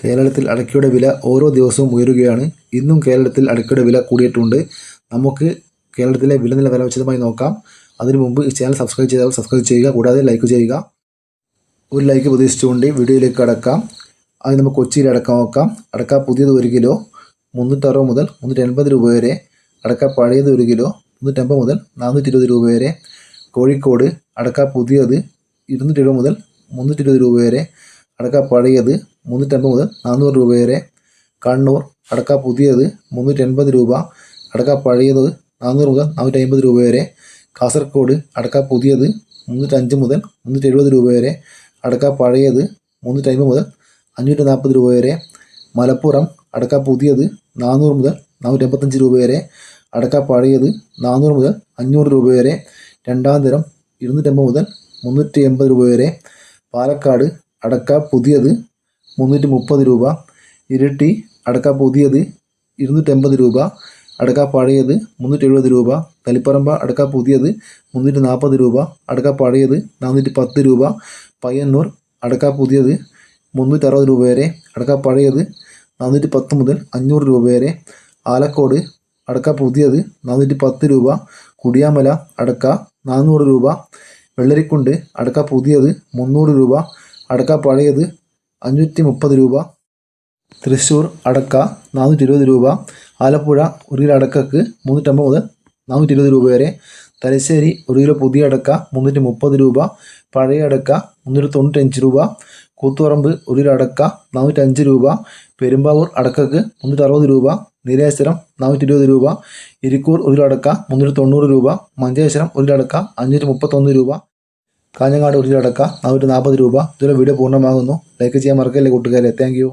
കേരളത്തിൽ അടയ്ക്കയുടെ വില ഓരോ ദിവസവും ഉയരുകയാണ്. ഇന്നും കേരളത്തിൽ അടയ്ക്കയുടെ വില കൂടിയിട്ടുണ്ട്. നമുക്ക് കേരളത്തിലെ വില നില വിശദമായി നോക്കാം. അതിനു മുമ്പ് ഈ ചാനൽ സബ്സ്ക്രൈബ് ചെയ്താൽ സബ്സ്ക്രൈബ് ചെയ്യുക, കൂടാതെ ലൈക്ക് ചെയ്യുക. ഒരു ലൈക്ക് പ്രതീക്ഷിച്ചുകൊണ്ട് വീഡിയോയിലേക്ക് കടക്കാം. അത് നമുക്ക് കൊച്ചിയിലെ അടക്ക നോക്കാം. അടക്ക പുതിയത് 1 കിലോ 360 മുതൽ 380 രൂപ വരെ. അടക്ക പഴയത് 1 കിലോ 350 മുതൽ 420 രൂപ വരെ. കോഴിക്കോട് അടക്ക പുതിയത് 270 മുതൽ 320 രൂപ വരെ. അടക്ക പഴയത് 350 മുതൽ 400 രൂപ വരെ. കണ്ണൂർ അടക്ക പുതിയത് 380 രൂപ. അടക്ക പഴയത് 400 മുതൽ 450 രൂപ വരെ. കാസർഗോഡ് അടക്ക പുതിയത് 305 മുതൽ 370 രൂപ വരെ. അടക്ക പഴയത് 350 മുതൽ 540 രൂപ വരെ. മലപ്പുറം അടക്ക പുതിയത് 400 മുതൽ 485 രൂപ വരെ. അടക്ക പഴയത് 400 മുതൽ 500 രൂപ വരെ. രണ്ടാം തരം 250 മുതൽ 380 രൂപ വരെ. പാലക്കാട് അടക്ക പുതിയത് 330 രൂപ. ഇരിട്ടി അടക്ക പുതിയത് 280 രൂപ. അടക്ക പഴയത് 370 രൂപ. തളിപ്പറമ്പ അടക്ക പുതിയത് 340 രൂപ. അടക്ക പഴയത് 410 രൂപ. പയ്യന്നൂർ അടക്ക പുതിയത് 360 രൂപ വരെ. അടക്ക പഴയത് 410 മുതൽ 500 രൂപ വരെ. ആലക്കോട് അടക്ക പുതിയത് 410 രൂപ. കുടിയാമല അടക്ക 400 രൂപ. വെള്ളരിക്കുണ്ട് അടക്ക പുതിയത് 300 രൂപ. അടക്ക പഴയത് 530 രൂപ. തൃശ്ശൂർ അടക്ക 420 രൂപ. ആലപ്പുഴ 1 കിലോ അടക്കക്ക് 350 മുതൽ 420 രൂപ വരെ. തലശ്ശേരി 1 കിലോ പുതിയ അടക്ക 330 രൂപ. പഴയ അടക്ക 395 രൂപ. കൂത്തുപറമ്പ് 1 കിലോ അടക്ക 405 രൂപ. പെരുമ്പാവൂർ അടക്കക്ക് 360 രൂപ. നീലേശ്വരം 420 രൂപ. ഇരിക്കൂർ 1 കിലോ അടക്ക 390 രൂപ. മഞ്ചേശ്വരം 1 കിലോ അടക്ക 531 രൂപ. കാഞ്ഞങ്ങാട് 1 കിലോ അടക്ക 440 രൂപ. ഇതിലെ വീഡിയോ പൂർണ്ണമാകുന്നു. ലൈക്ക് ചെയ്യാൻ മറക്കല്ലേ കൂട്ടുകാരെ. Thank you.